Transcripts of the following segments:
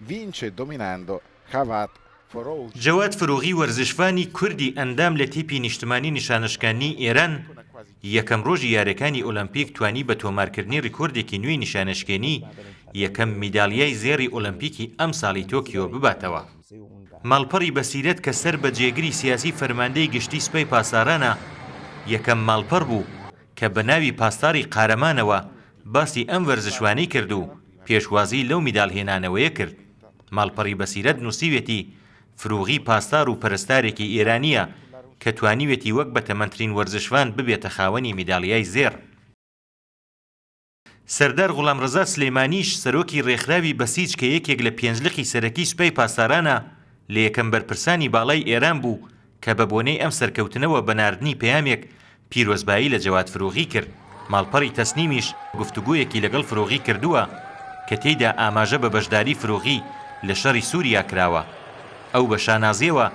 vince dominando Khawat Farouk. جەواد فۆرۆغی وەرزشفانی کوردی ئەندام لە تیپی نیشتمانی نیشانشکانی ئێران یەکەم ڕۆژی یاریەکانی ئۆلمپیک توانی بە تۆمارکردنی ڕیکۆردێکی نوێی نیشانشکێنی یەکەم میدالیای زێڕی ئۆلمپیکی ئەم ساڵی تۆکیۆ بباتەوە. ماڵپەڕی بەسیرەت کە سەر بە جێگری سیاسی فەرماندەی گشتی سوپای پاسارانە یەکەم ماڵپەڕ بوو کە بە ناوی پاسداری قارەمانەوە باسی ئەم وەرزشوانەی کرد و پێشوازی لەو میدالهێنانەوەیە کرد. ماڵپەڕی بەسیرەت نووسیوێتی فروغی پاسدار و پەرستارێکی ئێرانیە کە توانیوێتی وەک بەتەمەنترین وەرزشوان ببێتە خاوەنی میدالیای زێڕ. سەردار غوڵامڕەزا سلەیمانیش سەرۆکی ڕێکخراوی بەسیج کە یەکێک لە پێنجلقی سەرەکی سوپای پاسدارانە لە یەکەم بەرپرسانی باڵای ئێران بوو کە بە بۆنەی ئەم سەرکەوتنەوە بەناردنی پەیامێک پیرۆزبایی لە جەواد فروغی کرد. ماڵپەڕی تەسنیمیش گفتوگویەکی لەگەڵ فروغی کردووە کە تێیدا ئاماژە بە بەشداری فروغی لە شەڕی سووریا کراوە. ئەو بە شانازیەوە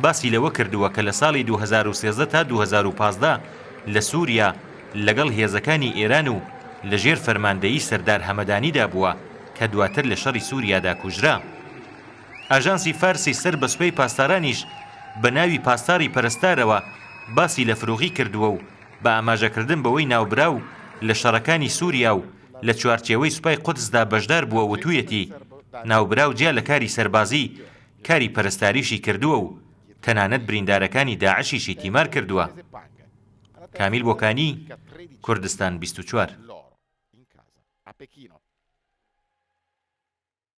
باسی لەوە کردووە کە لە ساڵی 2013 تا 2015 لە سووریا لەگەڵ هێزەکانی ئێران و لەژێر فەرماندەیی سەردار هەمەدانیدا بووە کە دواتر لە شەڕی سووریادا کوژرا. ئاژانسی فارسی سەر بە سوپای پاسدارانیش بە ناوی پاسداری پەرستارەوە باسی لە فروغی کردووە و بە ئاماژەکردن بەوەی ناوبراو لە شەڕەکانی سووریا و لە چوارچێوەی سوپای قودسدا بەشدار بووە وتوویەتی ناوبراو جیا لە کاری سەربازی کاری پەرستاریشی کردووە و تەنانەت بریندارەکانی داعشیشی تیمار کردووە. کامیل بۆکانی، کوردستان 24.